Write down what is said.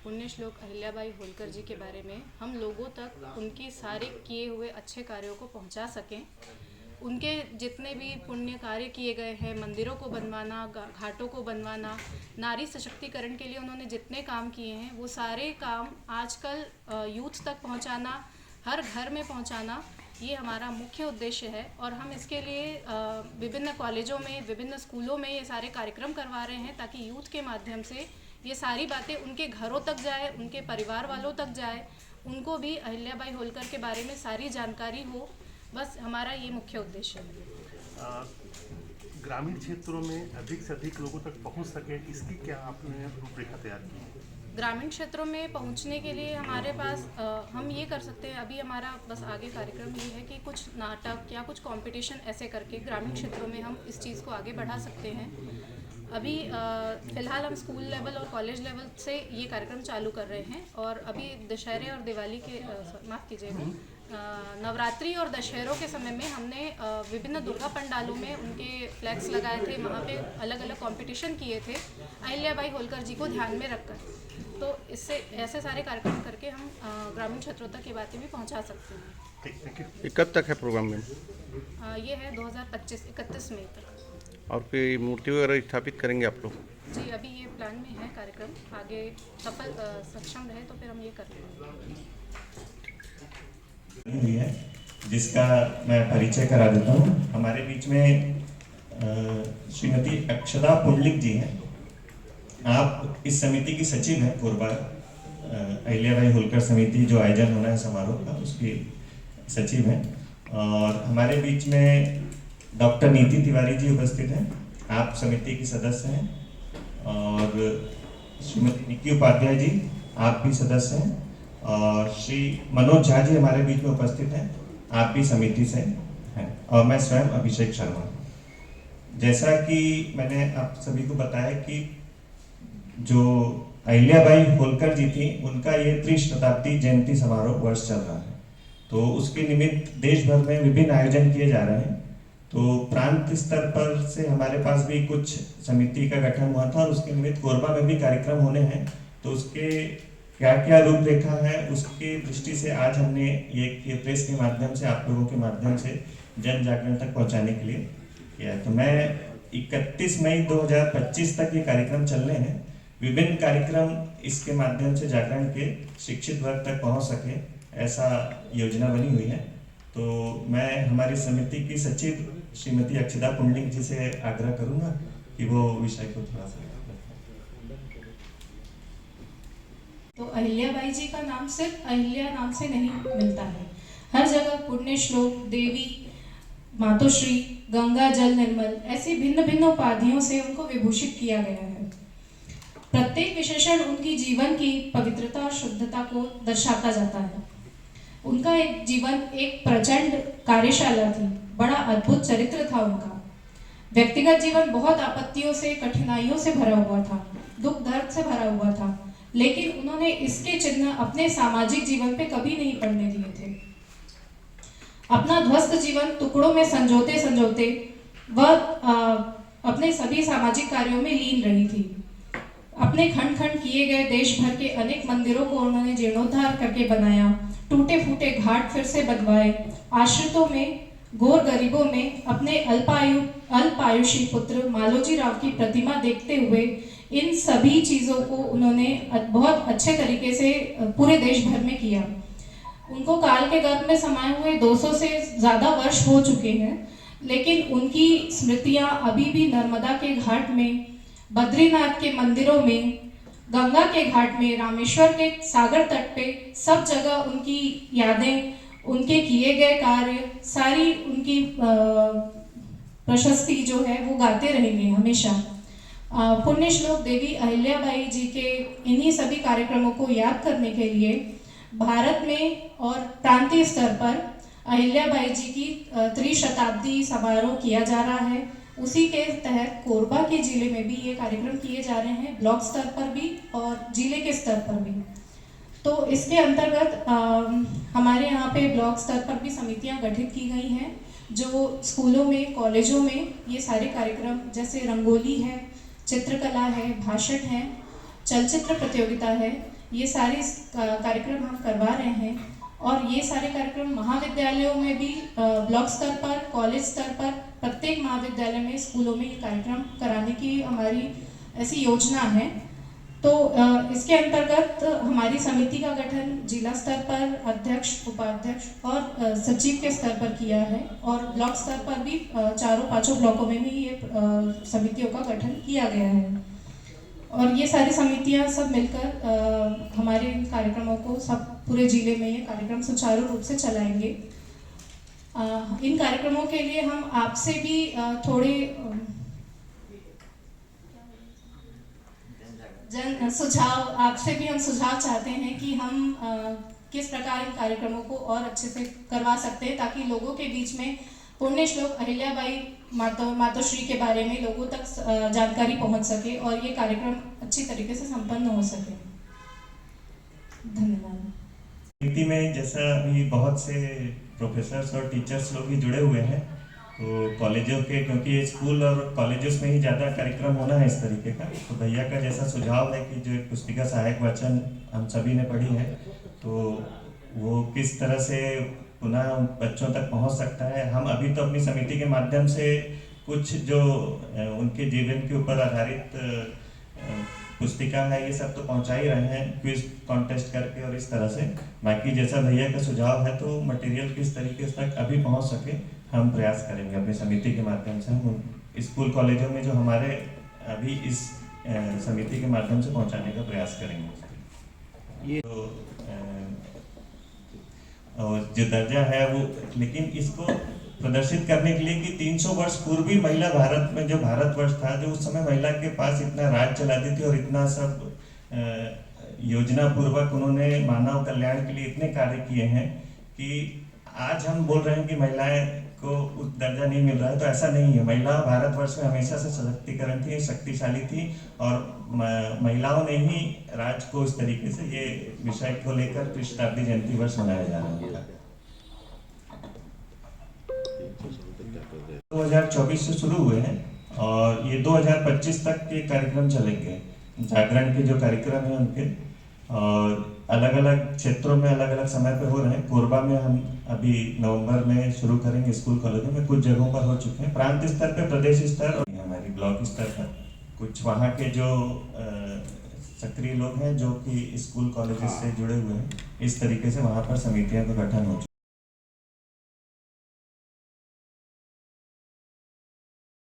पुण्य श्लोक अहिल्याबाई होलकर जी के बारे में हम लोगों तक उनके सारे किए हुए अच्छे कार्यों को पहुंचा सकें। उनके जितने भी पुण्य कार्य किए गए हैं, मंदिरों को बनवाना, घाटों को बनवाना, नारी सशक्तिकरण के लिए उन्होंने जितने काम किए हैं, वो सारे काम आजकल यूथ तक पहुंचाना, हर घर में पहुंचाना, ये हमारा मुख्य उद्देश्य है। और हम इसके लिए विभिन्न कॉलेजों में, विभिन्न स्कूलों में ये सारे कार्यक्रम करवा रहे हैं ताकि यूथ के माध्यम से ये सारी बातें उनके घरों तक जाए, उनके परिवार वालों तक जाए, उनको भी अहिल्याबाई होलकर के बारे में सारी जानकारी हो। बस हमारा ये मुख्य उद्देश्य है। ग्रामीण क्षेत्रों में अधिक से अधिक लोगों तक पहुंच सके, इसकी क्या आपने रूपरेखा तैयार की है? ग्रामीण क्षेत्रों में पहुंचने के लिए हमारे पास हम ये कर सकते हैं, अभी हमारा बस आगे कार्यक्रम ये है कि कुछ नाटक या कुछ कंपटीशन ऐसे करके ग्रामीण क्षेत्रों में हम इस चीज़ को आगे बढ़ा सकते हैं। अभी फ़िलहाल हम स्कूल लेवल और कॉलेज लेवल से ये कार्यक्रम चालू कर रहे हैं। और अभी दशहरे और दिवाली के माफ़ कीजिएगा, नवरात्रि और दशहरों के समय में हमने विभिन्न दुर्गा पंडालों में उनके फ्लैग्स लगाए थे, वहाँ पे अलग अलग कंपटीशन किए थे अहिल्याबाई होलकर जी को ध्यान में रखकर। तो इससे ऐसे सारे कार्यक्रम करके हम ग्रामीण क्षेत्रों तक ये बातें भी पहुँचा सकते हैं। कब तक है प्रोग्राम में? ये है 2025 31 मई तक। और कोई मूर्ति वगैरह स्थापित करेंगे आप लोग? जी, अभी ये प्लान में है कार्यक्रम, आगे सक्षम रहे तो फिर हम ये कर लेंगे। जिसका मैं परिचय करा देता हूँ। हमारे बीच में श्रीमती अक्षदा पुंडलिक जी हैं। आप इस समिति की सचिव हैं, कोरबा अहिल्याबाई होलकर समिति जो आयोजन होना है समारोह का, उसकी सचिव हैं। और हमारे बीच में डॉक्टर नीति तिवारी जी उपस्थित हैं, आप समिति की सदस्य हैं। और श्रीमती निकी उपाध्याय जी, आप भी सदस्य हैं। और श्री मनोज झा जी हमारे बीच में उपस्थित हैं, आप भी समिति से हैं। और मैं स्वयं अभिषेक शर्मा। जैसा कि मैंने आप सभी को बताया कि जो अहिल्याबाई होलकर जी थी, उनका ये त्रिशताब्दी जयंती समारोह वर्ष चल रहा है। तो उसके निमित्त देश भर में विभिन्न आयोजन किए जा रहे हैं। तो प्रांत स्तर पर से हमारे पास भी कुछ समिति का गठन हुआ था और उसके निमित्त कोरबा में भी कार्यक्रम होने हैं। तो उसके क्या क्या रूपरेखा है, उसकी दृष्टि से आज हमने ये प्रेस के माध्यम से, आप लोगों के माध्यम से जन जागरण तक पहुंचाने के लिए किया है। तो मैं 31 मई 2025 तक ये कार्यक्रम चलने हैं। विभिन्न कार्यक्रम इसके माध्यम से जागरण के शिक्षित वर्ग तक पहुंच सके, ऐसा योजना बनी हुई है। तो मैं हमारी समिति की सचिव श्रीमती अक्षदा पुंडलिक जी से आग्रह करूंगा कि वो विषय को थोड़ा सा। तो अहिल्याबाई जी का नाम सिर्फ अहिल्या नाम से नहीं मिलता है, हर जगह पुण्य श्लोक, देवी, मातोश्री, गंगा जल निर्मल, ऐसी भिन्न भिन्न उपाधियों से उनको विभूषित किया गया है। प्रत्येक विशेषण उनकी जीवन की पवित्रता और शुद्धता को दर्शाता जाता है। उनका एक जीवन एक प्रचंड कार्यशाला थी, बड़ा अद्भुत चरित्र था उनका। व्यक्तिगत जीवन बहुत आपत्तियों से, कठिनाइयों से भरा हुआ था, दुख दर्द से भरा हुआ था, लेकिन उन्होंने इसके चिन्ह अपने सामाजिक जीवन पे कभी नहीं पड़ने दिए थे। अपना ध्वस्त जीवन टुकड़ों में संजोते संजोते वह अपने सभी सामाजिक कार्यों में लीन रही थी। अपने खंड खंड किए गए देश भर के अनेक मंदिरों को उन्होंने जीर्णोद्धार करके बनाया, टूटे फूटे घाट फिर से बनवाए, आश्रितों में, घोर गरीबों में अपने अल्पायुषी पुत्र मालोजी राव की प्रतिमा देखते हुए इन सभी चीज़ों को उन्होंने बहुत अच्छे तरीके से पूरे देश भर में किया। उनको काल के गर्भ में समाये हुए 200 से ज़्यादा वर्ष हो चुके हैं, लेकिन उनकी स्मृतियाँ अभी भी नर्मदा के घाट में, बद्रीनाथ के मंदिरों में, गंगा के घाट में, रामेश्वर के सागर तट पे, सब जगह उनकी यादें, उनके किए गए कार्य, सारी उनकी प्रशस्ति जो है वो गाते रहेंगे हमेशा। पुण्य श्लोक देवी अहिल्याबाई जी के इन्हीं सभी कार्यक्रमों को याद करने के लिए भारत में और प्रांतीय स्तर पर अहिल्याबाई जी की त्रिशताब्दी समारोह किया जा रहा है। उसी के तहत कोरबा के जिले में भी ये कार्यक्रम किए जा रहे हैं, ब्लॉक स्तर पर भी और जिले के स्तर पर भी। तो इसके अंतर्गत हमारे यहाँ पे ब्लॉक स्तर पर भी समितियाँ गठित की गई हैं, जो स्कूलों में, कॉलेजों में ये सारे कार्यक्रम, जैसे रंगोली है, चित्रकला है, भाषण है, चलचित्र प्रतियोगिता है, ये सारे कार्यक्रम हम करवा रहे हैं। और ये सारे कार्यक्रम महाविद्यालयों में भी ब्लॉक स्तर पर, कॉलेज स्तर पर, प्रत्येक महाविद्यालय में, स्कूलों में ये कार्यक्रम कराने की हमारी ऐसी योजना है। तो इसके अंतर्गत हमारी समिति का गठन जिला स्तर पर अध्यक्ष, उपाध्यक्ष और सचिव के स्तर पर किया है, और ब्लॉक स्तर पर भी 4-5 ब्लॉकों में भी ये समितियों का गठन किया गया है। और ये सारी समितियां सब मिलकर हमारे इन कार्यक्रमों को, सब पूरे जिले में ये कार्यक्रम सुचारू रूप से चलाएंगे। इन कार्यक्रमों के लिए हम आपसे भी थोड़े आपसे भी हम सुझाव चाहते हैं कि हम किस प्रकार इन कार्यक्रमों को और अच्छे से करवा सकते हैं, ताकि लोगों के बीच में पुण्य श्लोक अहिल्याबाई मातोश्री के बारे में लोगों तक जानकारी पहुंच सके और ये कार्यक्रम अच्छी तरीके से संपन्न हो सके। धन्यवाद। समिति में जैसा अभी बहुत से प्रोफेसर्स और टीचर्स लोग भी जुड़े हुए हैं, तो कॉलेजों के, क्योंकि ये स्कूल और कॉलेजों में ही ज़्यादा कार्यक्रम होना है इस तरीके का, तो भैया का जैसा सुझाव है कि जो एक पुस्तिका सहायक वाचन हम सभी ने पढ़ी है, तो वो किस तरह से पुनः बच्चों तक पहुंच सकता है। हम अभी तो अपनी समिति के माध्यम से कुछ जो उनके जीवन के ऊपर आधारित पुस्तिका है ये सब तो पहुंचा ही रहे हैं, क्विज कॉन्टेस्ट करके और इस तरह से। बाकी जैसा भैया का सुझाव है, तो मटेरियल किस तरीके तक अभी पहुंच सके हम प्रयास करेंगे अपनी समिति के माध्यम से। हम स्कूल कॉलेजों में जो हमारे अभी इस समिति के माध्यम से पहुंचाने का प्रयास करेंगे। तो और जो दर्जा है वो, लेकिन इसको प्रदर्शित करने के लिए कि 300 वर्ष पूर्वी महिला भारत में, जो भारतवर्ष था, जो उस समय महिला के पास इतना राज चलाती थी और इतना सब योजना पूर्वक उन्होंने मानव कल्याण के लिए इतने कार्य किए हैं कि आज हम बोल रहे हैं कि महिलाएं को दर्जा नहीं मिल रहा है, तो ऐसा नहीं है। महिला भारतवर्ष में हमेशा से सशक्तिकरण थी, शक्तिशाली थी, और महिलाओं ने ही राज को इस तरीके से, ये विषय को लेकर शताब्दी जयंती वर्ष मनाया जा रहा है। 2024 से शुरू हुए हैं और ये 2025 तक के कार्यक्रम चलेंगे। जागरण के जो कार्यक्रम हैं उनके, और अलग अलग क्षेत्रों में अलग अलग समय पे हो रहे हैं। कोरबा में हम अभी नवंबर में शुरू करेंगे, स्कूल कॉलेजों में कुछ जगहों पर हो चुके हैं, प्रांत स्तर पे, प्रदेश स्तर और हमारी ब्लॉक स्तर पर कुछ वहाँ के जो सक्रिय लोग हैं जो कि स्कूल कॉलेजेस से जुड़े हुए हैं, इस तरीके से वहाँ पर समितियों का गठन हो चुका है।